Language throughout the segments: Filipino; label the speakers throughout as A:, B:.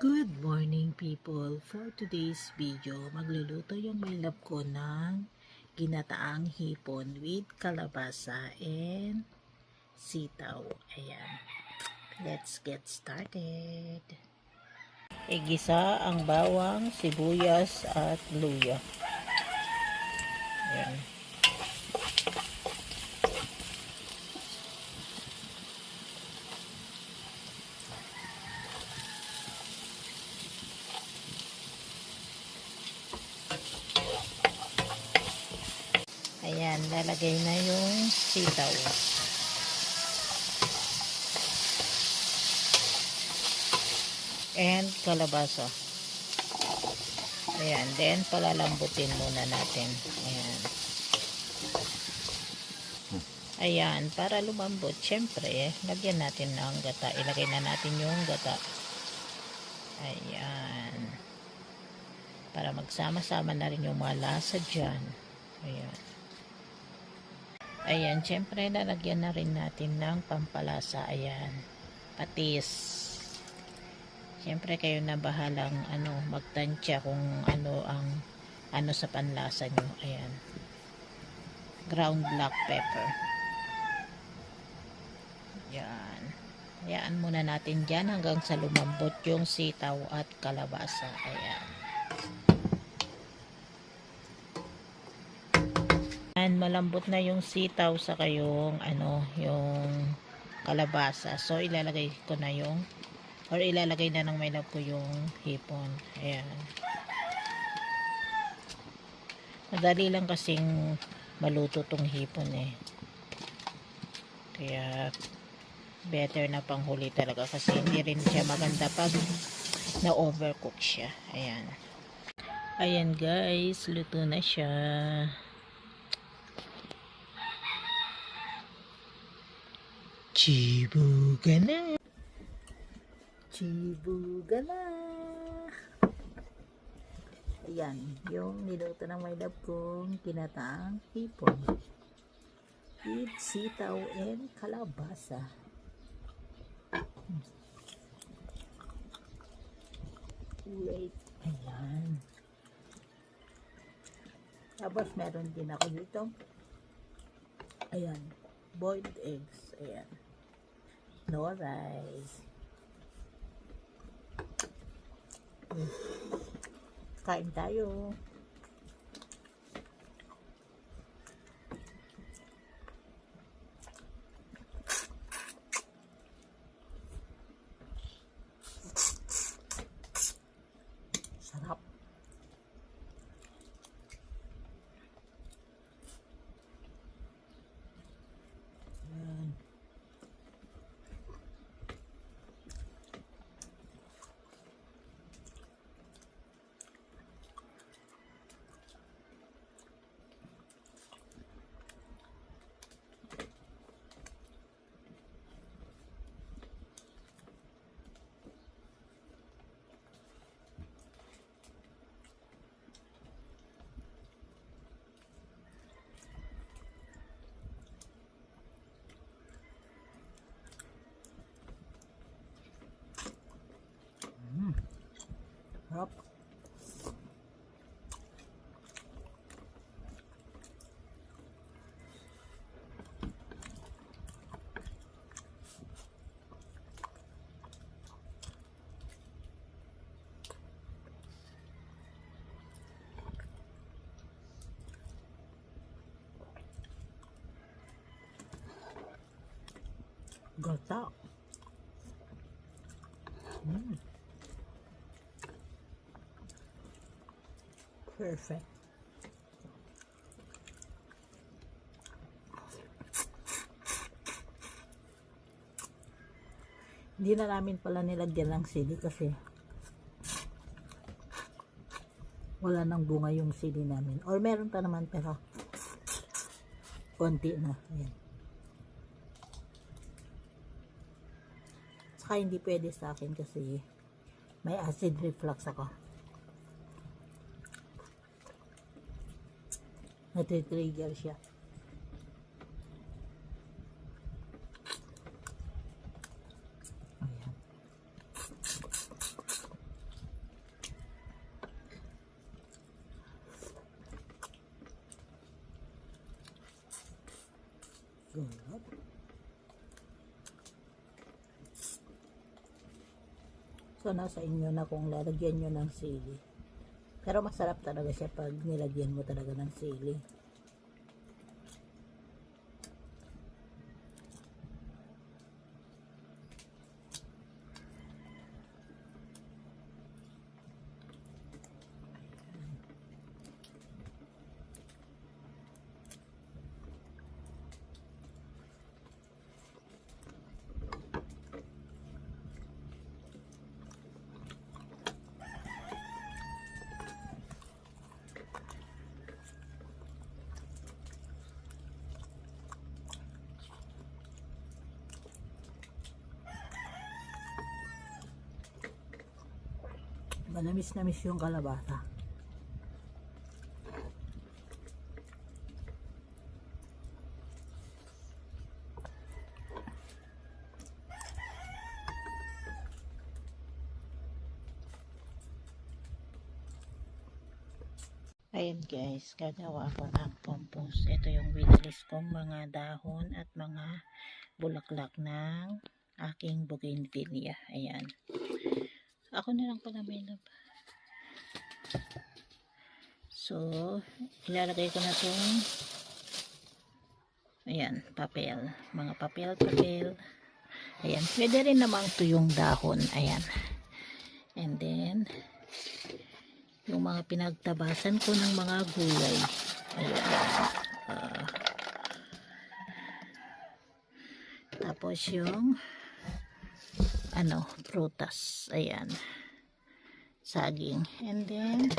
A: Good morning people! For today's video, magluluto yung my love ko ng ginataang hipon with kalabasa and sitaw. Ayan. Let's get started. Igisa ang bawang, sibuyas at luya. Ayan. Ayan, lalagay na yung sitaw. And kalabasa. Ayan, then palalambutin muna natin. Ayan. Ayan, para lumambot, syempre, lagyan natin ng gata. Ilagay na natin yung gata. Ayan. Para magsama-sama na rin yung mga lasa dyan. Ayan. Ayan, syempre, lalagyan na rin natin ng pampalasa. Ayan. Patis. Siyempre kayo na bahalang magtansya kung ano sa panlasa nyo. Ayan. Ground black pepper. Yan. Hayaan muna natin dyan hanggang sa lumambot yung sitaw at kalabasa. Ayan. And malambot na yung sitaw sa kayong yung kalabasa. So ilalagay ko na yung ilalagay na ng my love ko yung hipon. Ayan. Madali lang kasing maluto tong hipon eh. Kaya better na panghuli talaga kasi hindi rin siya maganda pag na-overcook siya. Ayan. Ayan guys, luto na siya. Chibuga na. Chibuga na. Ayan, yung niluto ng my love kong ginataang hipon with sitaw and kalabasa. Wait, ayan. Tapos meron din ako dito. Ayan, boiled eggs. Ayan. No rice. Kain tayo. Sarap. Ayan. Sarap. Gata. Perfect. Hindi na namin pala nilagyan ng sili kasi wala nang bunga yung sili namin. Or meron pa naman pero konti na. Ayan. Saka hindi pwede sa akin kasi may acid reflux ako. Natitrigger siya. Ayan. Sarap. So, nasa inyo na kung lalagyan nyo ng sili. Pero masarap talaga siya pag nilagyan mo talaga ng sili. Manamis na miss yung kalabasa. Ayan guys, gagawa ako ng compost. Ito yung winilis kong mga dahon at mga bulaklak ng aking bougainvillea. Ayan. Ako na lang pala may lab. So, ilalagay ko na itong ayan, papel. Mga papel. Ayan. Pwede rin naman ito yung dahon. Ayan. And then, yung mga pinagtabasan ko ng mga gulay. Ayan. Tapos yung prutas. Ayan. Saging. And then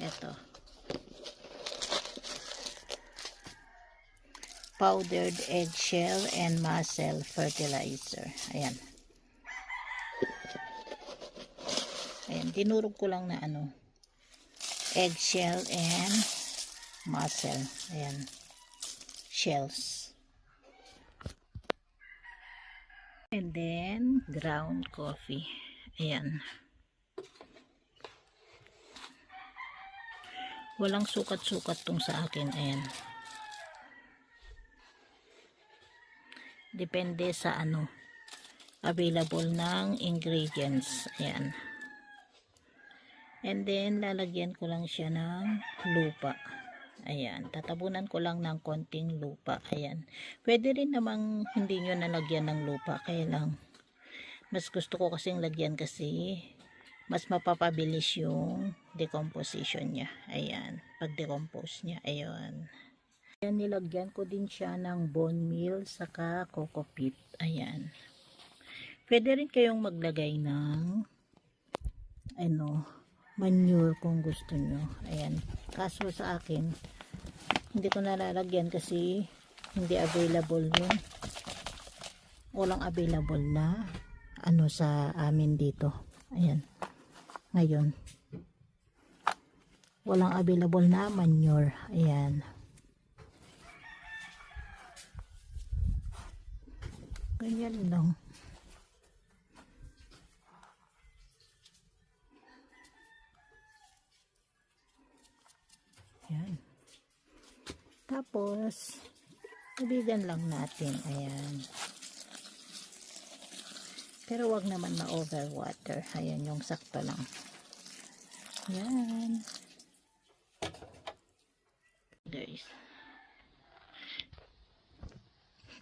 A: eto. Powdered eggshell and mussel fertilizer. Ayan. Ayan, dinurog ko lang na eggshell and mussel. Ayan. Shells. And then, ground coffee. Ayan. Walang sukat-sukat tong sa akin. Ayan. Depende sa available ng ingredients. Ayan. And then, lalagyan ko lang siya ng lupa. Ayan. Tatabunan ko lang ng konting lupa. Ayan. Pwede rin namang hindi nyo nalagyan ng lupa. Kaya lang, mas gusto ko kasing lagyan kasi mas mapapabilis yung decomposition niya. Ayan. Pag-decompose niya. Ayan. Ayan, nilagyan ko din siya ng bone meal saka coco peat. Ayan. Pwede rin kayong maglagay ng manure kung gusto nyo. Ayan. Kaso sa akin, hindi ko nalalagyan kasi hindi available yung walang available na sa amin dito. Ayan. Ngayon, walang available na manure. Ayan. Ganyan lang. Ayan. Tapos, tubigan lang natin. Ayan. Pero wag naman ma-overwater. Ayan, yung sakto lang. Ayan. Guys.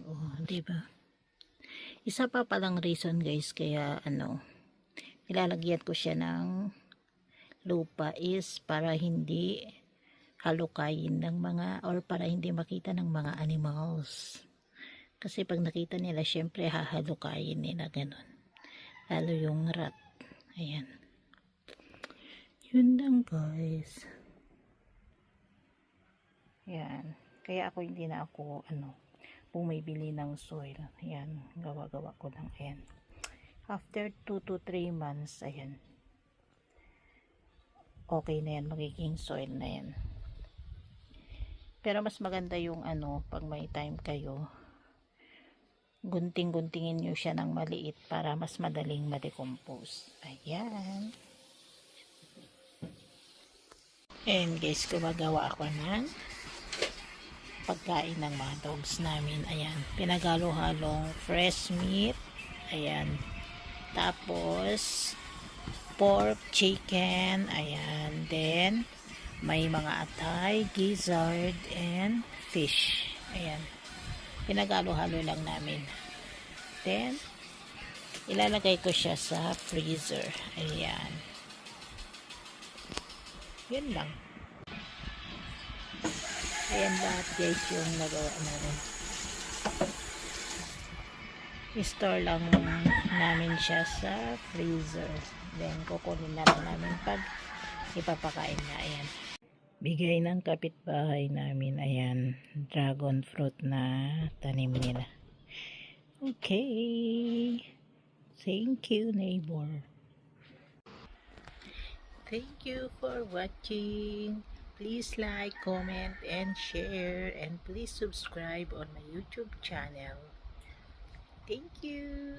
A: Oh, diba? Isa pa palang reason guys, kaya nilalagyan ko siya ng lupa is para hindi halukayin ng mga or para hindi makita ng mga animals. Kasi pag nakita nila, syempre hahalukayin nila ganun. Lalo yung rat. Ayan. Yun lang guys. Ayan. Kaya ako hindi na ako bumibili ng soil. Ayan. Gawa-gawa ko lang. Ayan. After 2 to 3 months, ayan. Okay na yan. Magiging soil na yan. Pero mas maganda yung pag may time kayo, gunting-guntingin nyo siya ng maliit para mas madaling ma-decompose. Ayan. And guys, gumagawa ako ng pagkain ng mga dogs namin. Ayan, pinagalo-halong fresh meat. Ayan. Tapos, pork, chicken. Ayan. Then, may mga atay, gizzard, and fish. Ayan. Pinagalo-halo lang namin. Then, ilalagay ko siya sa freezer. Ayan. Yun lang. Ayan lahat guys yung nagawa namin. I-store lang namin siya sa freezer. Then, kukunin na lang namin pag ipapakain na. Ayan. Bigay ng kapitbahay namin. Ayan. Dragon fruit na tanim nila. Okay. Thank you, neighbor. Thank you for watching. Please like, comment, and share. And please subscribe on my YouTube channel. Thank you.